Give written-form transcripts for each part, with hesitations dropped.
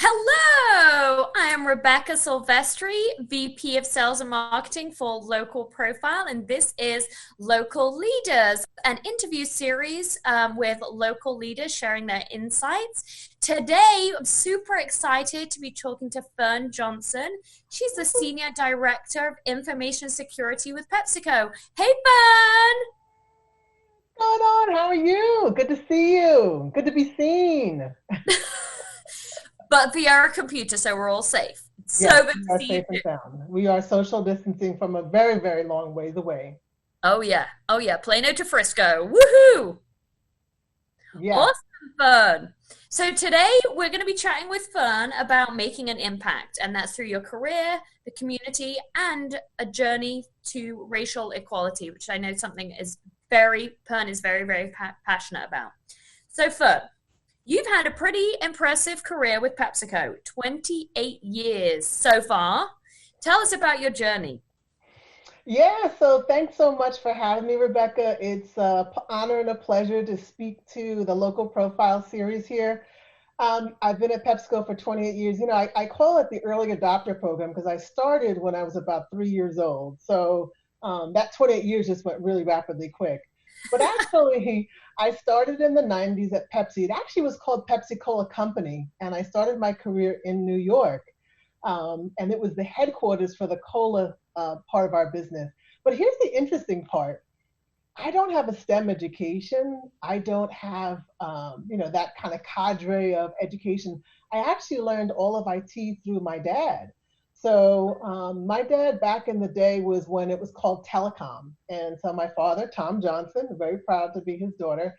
Hello, I am Rebecca Silvestri, VP of Sales and Marketing for Local Profile, and this is Local Leaders, an interview series with local leaders sharing their insights. Today, I'm super excited to be talking to Fern Johnson. She's the Senior Director of Information Security with Pepsico. Hey, Fern! What's going on? How are you? Good to see you. Good to be seen. But via a computer, so we're all safe. Yes, So good we to are see you safe and too. sound. We are social distancing from a very, very long ways away. Oh yeah. Oh yeah. Plano to Frisco. Woohoo! Yes. Awesome, Fern. So today we're going to be chatting with Fern about making an impact, and that's through your career, the community, and a journey to racial equality, which I know something is Fern is very passionate about. So Fern, you've had a pretty impressive career with PepsiCo, 28 years so far. Tell us about your journey. Yeah, so thanks so much for having me, Rebecca. It's an honor and a pleasure to speak to the local profile series here. I've been at PepsiCo for 28 years. I call it the early adopter program because I started when I was about 3 years old. So that 28 years just went really rapidly quick. But actually, I started in the 90s at Pepsi. It actually was called Pepsi Cola Company, and I started my career in New York. And it was the headquarters for the cola part of our business. But here's the interesting part. I don't have a STEM education. I don't have, that kind of cadre of education. I actually learned all of IT through my dad. So my dad back in the day was when it was called telecom. And so my father, Tom Johnson, very proud to be his daughter,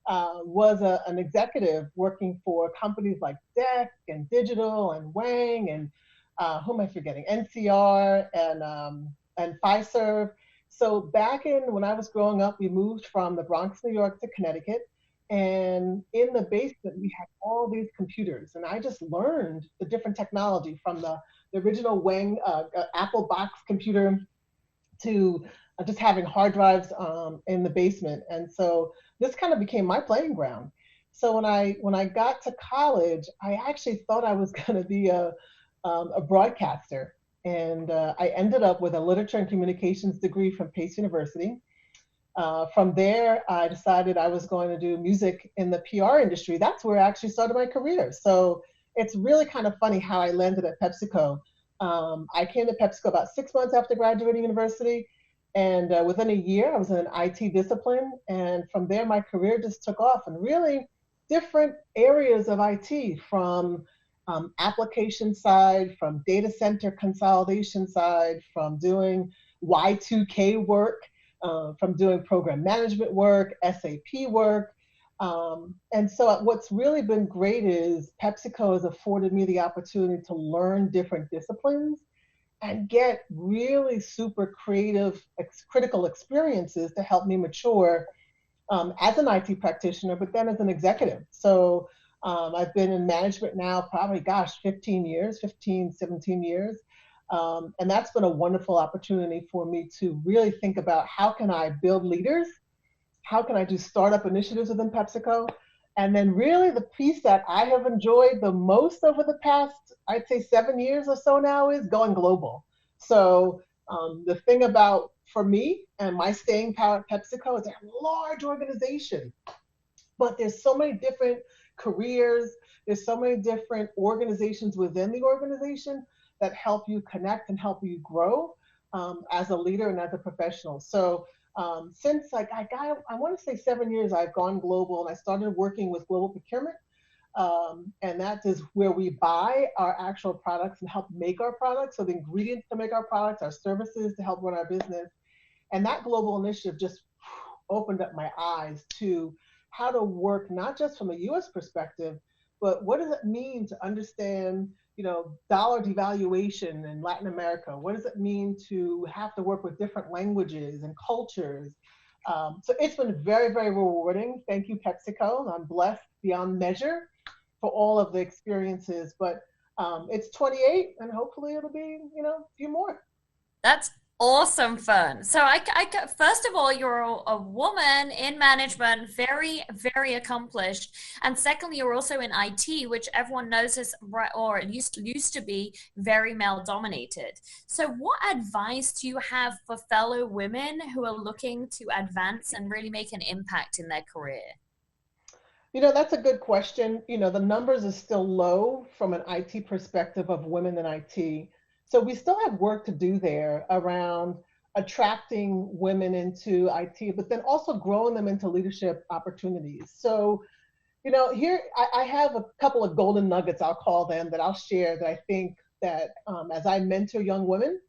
was an executive working for companies like DEC and Digital and Wang and who am I forgetting? NCR and Fiserv. So back in when I was growing up, we moved from the Bronx, New York to Connecticut. And in the basement, we had all these computers. And I just learned the different technology from the original Wang Apple box computer to just having hard drives in the basement. And so this kind of became my playing ground. So when I got to college, I actually thought I was going to be a broadcaster. And I ended up with a literature and communications degree from Pace University. From there, I decided I was going to do music in the PR industry. That's where I actually started my career. So it's really kind of funny how I landed at PepsiCo. I came to PepsiCo about 6 months after graduating university. And within a year, I was in an IT discipline. And from there, my career just took off in really different areas of IT from application side, from data center consolidation side, from doing Y2K work, from doing program management work, SAP work. And so what's really been great is PepsiCo has afforded me the opportunity to learn different disciplines and get really super creative, critical experiences to help me mature as an IT practitioner, but then as an executive. So I've been in management now probably, 15 years, 15, 17 years. And that's been a wonderful opportunity for me to really think about how can I build leaders? How can I do startup initiatives within PepsiCo? And then really the piece that I have enjoyed the most over the past, I'd say 7 years or so now is going global. So the thing about, for me and my staying power at PepsiCo is they're a large organization, but there's so many different careers, there's so many different organizations within the organization that help you connect and help you grow as a leader and as a professional. So since like I want to say 7 years, I've gone global and I started working with global procurement. And that is where we buy our actual products and help make our products. So the ingredients to make our products, our services to help run our business. And that global initiative just opened up my eyes to how to work not just from a US perspective, but what does it mean to understand, dollar devaluation in Latin America? What does it mean to have to work with different languages and cultures? So it's been very, very rewarding. Thank you, PepsiCo. I'm blessed beyond measure for all of the experiences, but it's 28 and hopefully it'll be, a few more. That's Awesome, Fern. So first of all, you're a woman in management, very, very accomplished. And secondly, you're also in IT, which everyone knows is right, or it used to be very male dominated. So what advice do you have for fellow women who are looking to advance and really make an impact in their career? That's a good question. The numbers are still low from an IT perspective of women in IT. So we still have work to do there around attracting women into IT, but then also growing them into leadership opportunities. So, here I have a couple of golden nuggets, I'll call them, that I'll share that I think that as I mentor young women,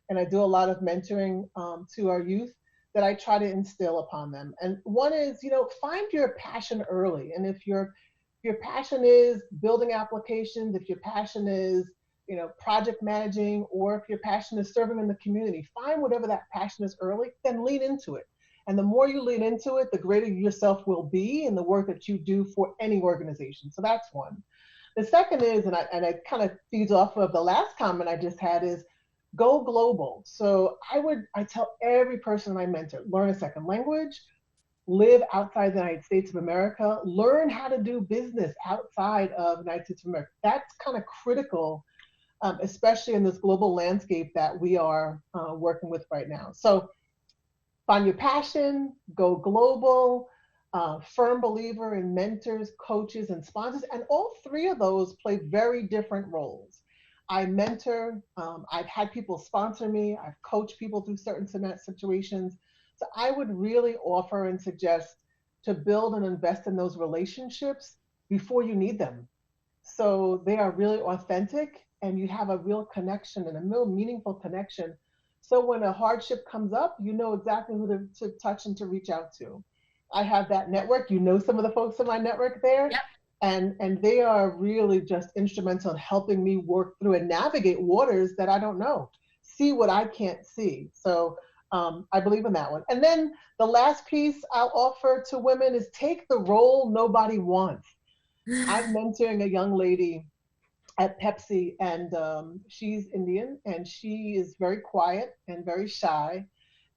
and I do a lot of mentoring to our youth, that I try to instill upon them. And one is, find your passion early. And if your passion is building applications, if your passion is, project managing, or if your passion is serving in the community, find whatever that passion is early, then lean into it. And the more you lean into it, the greater yourself will be in the work that you do for any organization. So that's one. The second is, and I kind of feeds off of the last comment I just had, is go global. So I tell every person I mentor, learn a second language, live outside the United States of America, learn how to do business outside of the United States of America. That's kind of critical, especially in this global landscape that we are working with right now. So find your passion, go global, firm believer in mentors, coaches, and sponsors. And all three of those play very different roles. I mentor, I've had people sponsor me, I've coached people through certain situations. So I would really offer and suggest to build and invest in those relationships before you need them. So they are really authentic and you have a real connection and a real meaningful connection. So when a hardship comes up, you know exactly who to touch and to reach out to. I have that network. Some of the folks in my network there, Yep. and they are really just instrumental in helping me work through and navigate waters that I don't know, see what I can't see. So I believe in that one. And then the last piece I'll offer to women is take the role nobody wants. I'm mentoring a young lady at Pepsi, and she's Indian, and she is very quiet and very shy.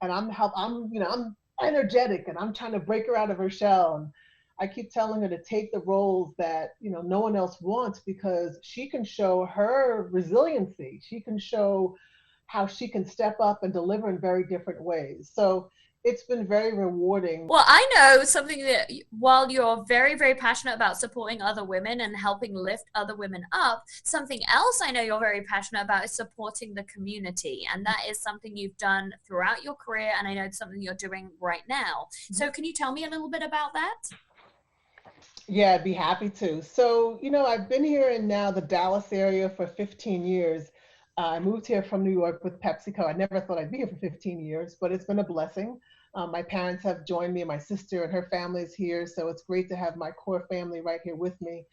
And I'm energetic, and I'm trying to break her out of her shell. And I keep telling her to take the roles that no one else wants because she can show her resiliency. She can show how she can step up and deliver in very different ways. So it's been very rewarding. Well, I know something that while you're very, very passionate about supporting other women and helping lift other women up, something else I know you're very passionate about is supporting the community. And that is something you've done throughout your career. And I know it's something you're doing right now. So can you tell me a little bit about that? Yeah, I'd be happy to. So, I've been here in now the Dallas area for 15 years. I moved here from New York with PepsiCo. I never thought I'd be here for 15 years, but it's been a blessing. My parents have joined me, my sister and her family is here, so it's great to have my core family right here with me.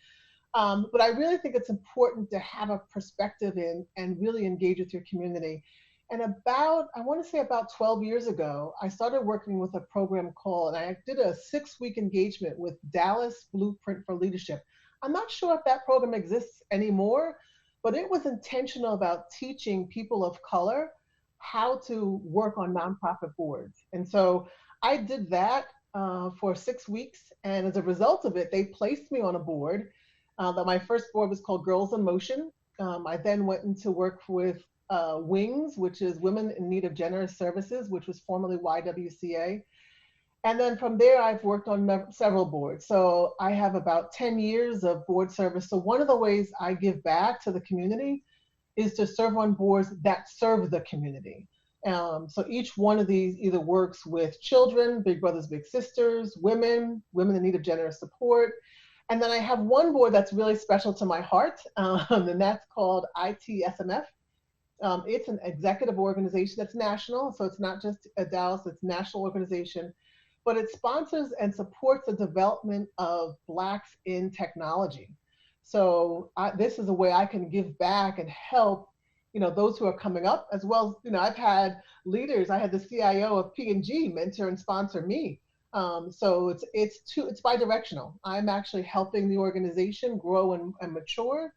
But I really think it's important to have a perspective in and really engage with your community. And I want to say about 12 years ago, I started working with a program called, and I did a 6-week engagement with Dallas Blueprint for Leadership. I'm not sure if that program exists anymore, but it was intentional about teaching people of color how to work on nonprofit boards. And so I did that for 6 weeks. And as a result of it, they placed me on a board. That my first board was called Girls in Motion. I then went into work with WINGS, which is Women in Need of Generous Services, which was formerly YWCA. And then from there, I've worked on several boards. So I have about 10 years of board service. So one of the ways I give back to the community is to serve on boards that serve the community. So each one of these either works with children, big brothers, big sisters, women in need of generous support. And then I have one board that's really special to my heart, and that's called ITSMF. It's an executive organization that's national, so it's not just a Dallas, it's a national organization, but it sponsors and supports the development of Blacks in technology. So this is a way I can give back and help, those who are coming up, as well as, I've had leaders. I had the CIO of P&G mentor and sponsor me. So it's bi-directional. I'm actually helping the organization grow and mature,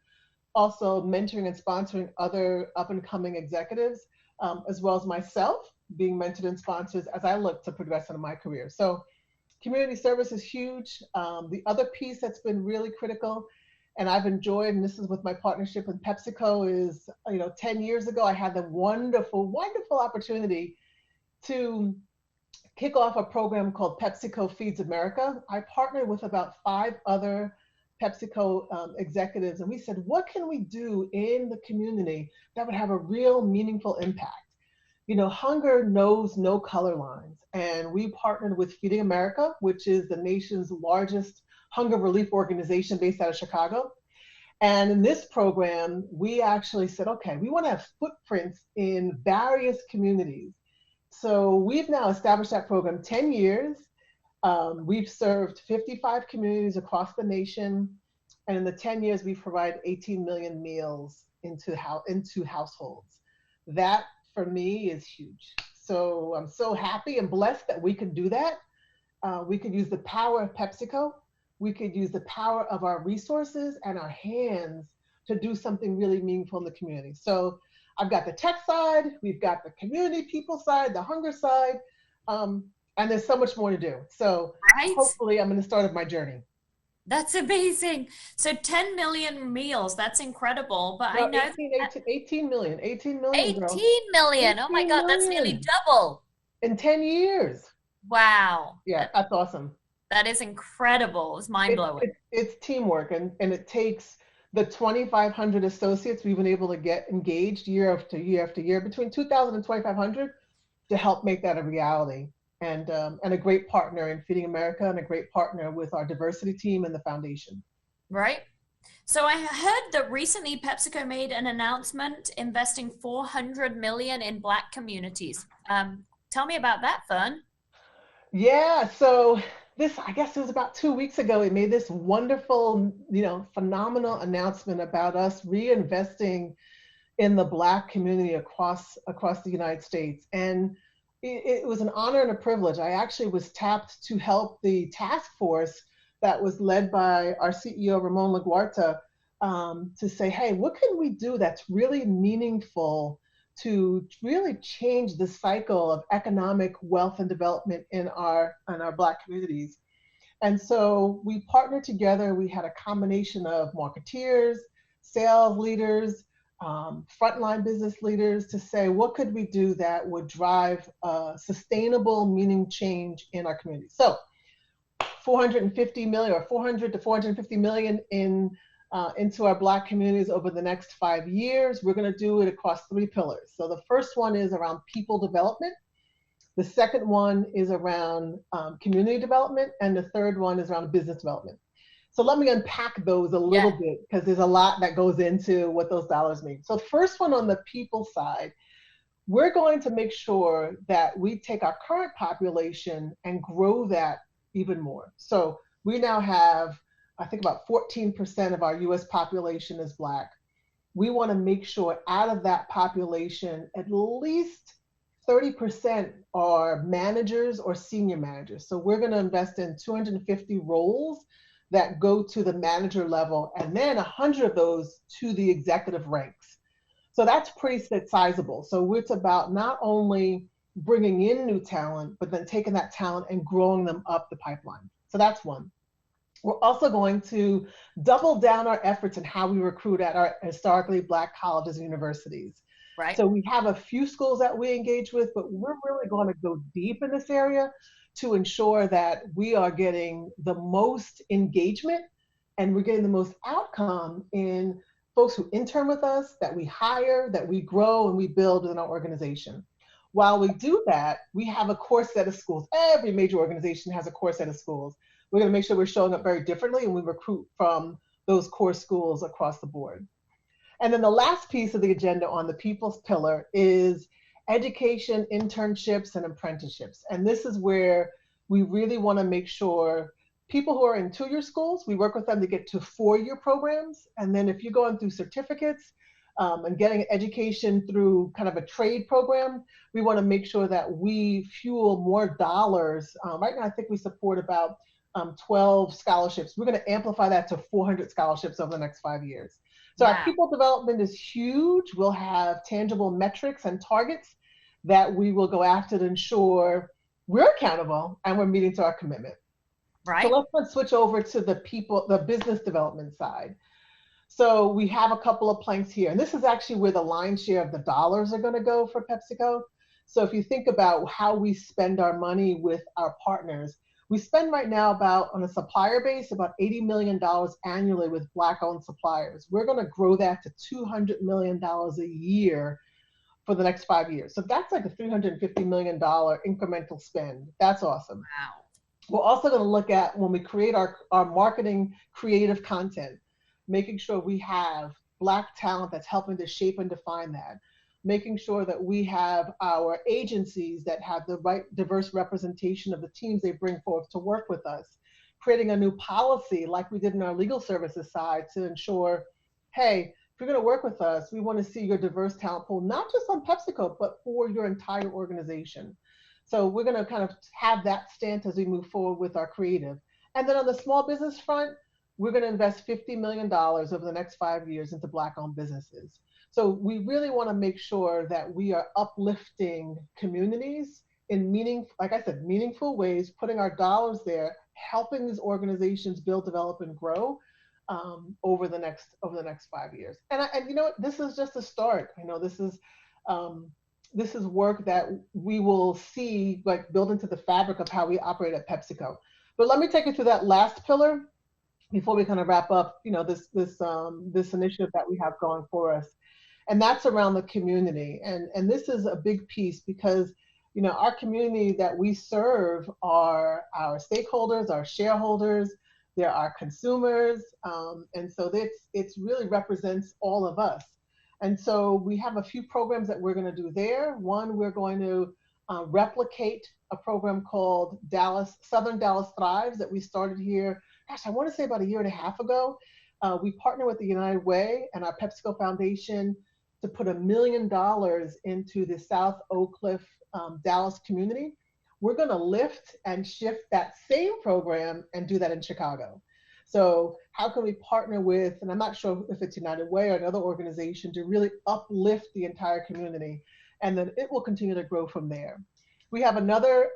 also mentoring and sponsoring other up and coming executives. as well as myself being mentored and sponsored as I look to progress in my career. So community service is huge. The other piece that's been really critical and I've enjoyed, and this is with my partnership with PepsiCo, is 10 years ago, I had the wonderful, wonderful opportunity to kick off a program called PepsiCo Feeds America. I partnered with about 5 other PepsiCo executives, and we said, what can we do in the community that would have a real meaningful impact? Hunger knows no color lines, and we partnered with Feeding America, which is the nation's largest hunger relief organization based out of Chicago. And in this program, we actually said, okay, we want to have footprints in various communities. So we've now established that program 10 years. We've served 55 communities across the nation. And in the 10 years, we've provided 18 million meals into households. That, for me, is huge. So I'm so happy and blessed that we could do that. We could use the power of PepsiCo. We could use the power of our resources and our hands to do something really meaningful in the community. So I've got the tech side, we've got the community people side, the hunger side, and there's so much more to do. So Right? hopefully I'm in the start of my journey. That's amazing. So 10 million meals, that's incredible. But I No, know 18 million, 18 million, girl. 18 million. Oh my 18 God, that's nearly million double. in 10 years. Wow. Yeah, that's awesome. That is incredible. It's mind blowing. It's teamwork, and it takes the 2,500 associates we've been able to get engaged year after year after year, between 2,000 and 2,500, to help make that a reality. And a great partner in Feeding America, and a great partner with our diversity team and the foundation. Right? So I heard that recently PepsiCo made an announcement investing 400 million in Black communities. Tell me about that, Fern. Yeah, so this, I guess it was about 2 weeks ago, it made this wonderful, phenomenal announcement about us reinvesting in the Black community across the United States. And it was an honor and a privilege. I actually was tapped to help the task force that was led by our CEO, Ramon LaGuarta, to say, hey, what can we do that's really meaningful to really change the cycle of economic wealth and development in our Black communities? And so we partnered together. We had a combination of marketeers, sales leaders, frontline business leaders, to say, what could we do that would drive sustainable meaning change in our community? So 450 million, or 400 to 450 million into our Black communities over the next 5 years. We're going to do it across 3 pillars. So the first one is around people development. The second one is around community development. And the third one is around business development. So let me unpack those a little bit, because there's a lot that goes into what those dollars mean. So first one, on the people side, we're going to make sure that we take our current population and grow that even more. So we now have, I think, about 14% of our US population is Black. We want to make sure out of that population, at least 30% are managers or senior managers. So we're going to invest in 250 roles that go to the manager level, and then 100 of those to the executive ranks. So that's pretty sizable. So it's about not only bringing in new talent, but then taking that talent and growing them up the pipeline. So that's one. We're also going to double down our efforts in how we recruit at our historically Black colleges and universities. Right. So we have a few schools that we engage with, but we're really going to go deep in this area to ensure that we are getting the most engagement and we're getting the most outcome in folks who intern with us, that we hire, that we grow and we build within our organization. While we do that, we have a core set of schools. Every major organization has a core set of schools. We're going to make sure we're showing up very differently, and we recruit from those core schools across the board. And then the last piece of the agenda on the Pupils Pillar is education, internships, and apprenticeships. And this is where we really want to make sure people who are in 2-year schools, we work with them to get to 4-year programs. And then if you're going through certificates and getting education through kind of a trade program, we want to make sure that we fuel more dollars. Right now, I think we support about 12 scholarships. We're going to amplify that to 400 scholarships over the next 5 years. So our Wow. people development is huge. We'll have tangible metrics and targets that we will go after to ensure we're accountable and we're meeting to our commitment. So Right. let's switch over to the business development side. So we have a couple of planks here, and this is actually where the lion's share of the dollars are going to go for PepsiCo. So if you think about how we spend our money with our partners, we spend right now about, on a supplier base, about $80 million annually with Black-owned suppliers. We're going to grow that to $200 million a year for the next 5 years. So that's like a $350 million incremental spend. That's awesome. Wow. We're also going to look at when we create our marketing creative content, making sure we have Black talent that's helping to shape and define that, making sure that we have our agencies that have the right diverse representation of the teams they bring forth to work with us, creating a new policy like we did in our legal services side to ensure, hey, if you're going to work with us, we want to see your diverse talent pool, not just on PepsiCo, but for your entire organization. So we're going to kind of have that stance as we move forward with our creative. And then on the small business front, we're going to invest $50 million over the next 5 years into Black-owned businesses. So we really want to make sure that we are uplifting communities in like I said, meaningful ways, putting our dollars there, helping these organizations build, develop, and grow over the next 5 years. And you know what? This is just a start. I know this is work that we will see like build into the fabric of how we operate at PepsiCo. But let me take you through that last pillar before we kind of wrap up, this initiative that we have going for us. And that's around the community. And this is a big piece because, our community that we serve are our stakeholders, our shareholders, they're our consumers. And so it's really represents all of us. And so we have a few programs that we're going to do there. One, we're going to replicate a program called Southern Dallas Thrives that we started here, I want to say about a year and a half ago. We partner with the United Way and our PepsiCo Foundation to put $1 million into the South Oak Cliff, Dallas community. We're going to lift and shift that same program and do that in Chicago. So how can we partner with, and I'm not sure if it's United Way or another organization, to really uplift the entire community, and then it will continue to grow from there. We have another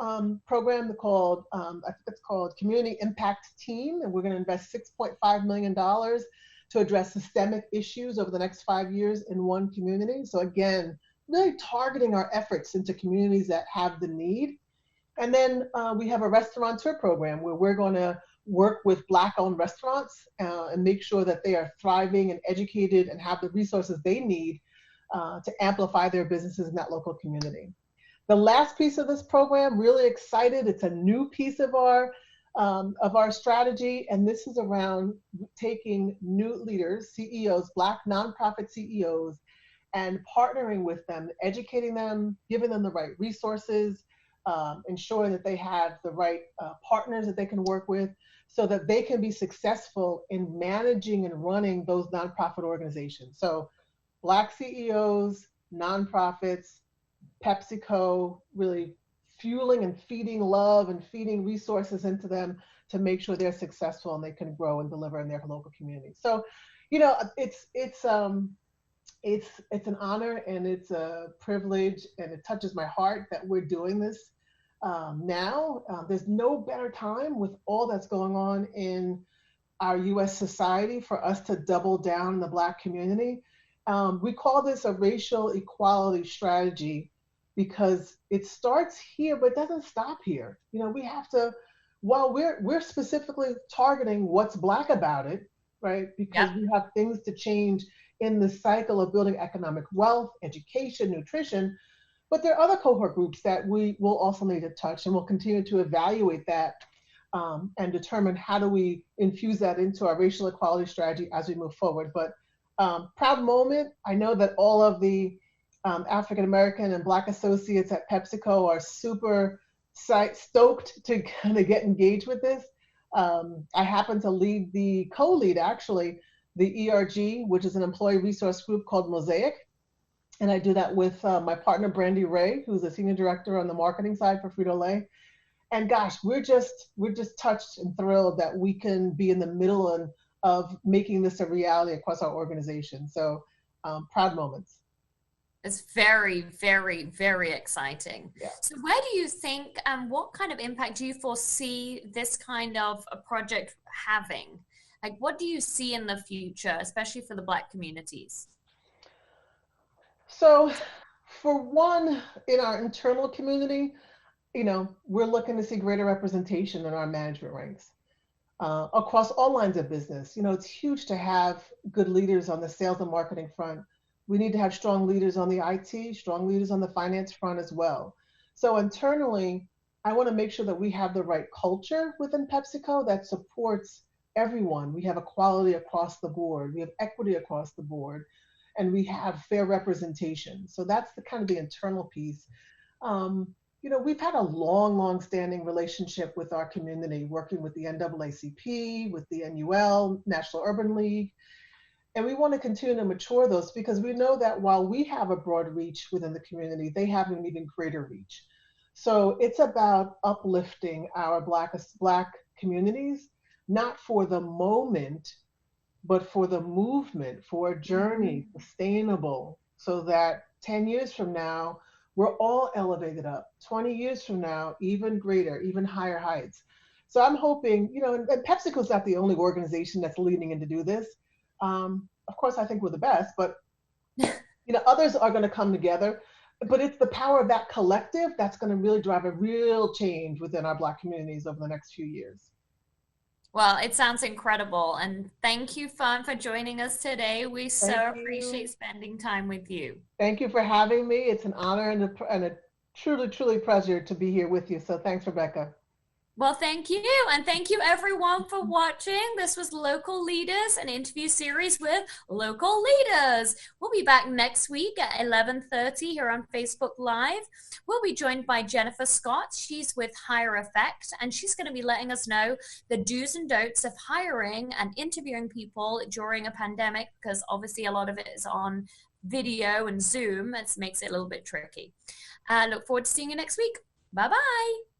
program called, I think it's called Community Impact Team, and we're going to invest $6.5 million to address systemic issues over the next 5 years in one community. So again, really targeting our efforts into communities that have the need. And then we have a restaurateur program where we're going to work with Black-owned restaurants and make sure that they are thriving and educated and have the resources they need to amplify their businesses in that local community. The last piece of this program, really excited, it's a new piece of our strategy, and this is around taking new leaders, CEOs, Black nonprofit CEOs, and partnering with them, educating them, giving them the right resources, ensuring that they have the right partners that they can work with so that they can be successful in managing and running those nonprofit organizations. So Black CEOs, nonprofits, PepsiCo, really fueling and feeding love and feeding resources into them to make sure they're successful and they can grow and deliver in their local community. So, it's an honor and it's a privilege and it touches my heart that we're doing this now. There's no better time with all that's going on in our U.S. society for us to double down in the Black community. We call this a racial equality strategy because it starts here, but it doesn't stop here. We have to, while we're specifically targeting what's Black about it, right? Because we have things to change in the cycle of building economic wealth, education, nutrition, but there are other cohort groups that we will also need to touch, and we'll continue to evaluate that and determine how do we infuse that into our racial equality strategy as we move forward. But proud moment. I know that all of the African American and Black associates at PepsiCo are super stoked to kind of get engaged with this. I happen to co-lead actually, the ERG, which is an employee resource group called Mosaic. And I do that with my partner, Brandy Ray, who's a senior director on the marketing side for Frito-Lay. And gosh, we're just touched and thrilled that we can be in the middle of making this a reality across our organization. So proud moments. It's very, very, very exciting. Yeah. So where do you think, what kind of impact do you foresee this kind of a project having? Like, what do you see in the future, especially for the Black communities? So for one, in our internal community, we're looking to see greater representation in our management ranks across all lines of business. It's huge to have good leaders on the sales and marketing front. We need to have strong leaders on the IT, strong leaders on the finance front as well. So internally, I want to make sure that we have the right culture within PepsiCo that supports everyone. We have equality across the board, we have equity across the board, and we have fair representation. So that's the kind of the internal piece. We've had a long standing relationship with our community, working with the NAACP, with the NUL, National Urban League, and we want to continue to mature those because we know that while we have a broad reach within the community, they have an even greater reach. So it's about uplifting our Black communities, not for the moment, but for the movement, for a journey, sustainable, so that 10 years from now, we're all elevated up. 20 years from now, even greater, even higher heights. So I'm hoping, and PepsiCo's not the only organization that's leaning in to do this. Of course, I think we're the best, but others are going to come together. But it's the power of that collective that's going to really drive a real change within our Black communities over the next few years. Well, it sounds incredible. And thank you, Fern, for joining us today. We Thank so you. appreciate spending time with you. Thank you for having me. It's an honor and a truly, truly pleasure to be here with you. So thanks, Rebecca. Well, thank you. And thank you everyone for watching. This was Local Leaders, an interview series with local leaders. We'll be back next week at 11:30 here on Facebook Live. We'll be joined by Jennifer Scott. She's with Hire Effect, and she's going to be letting us know the do's and don'ts of hiring and interviewing people during a pandemic, because obviously a lot of it is on video and Zoom. It makes it a little bit tricky. I look forward to seeing you next week. Bye-bye.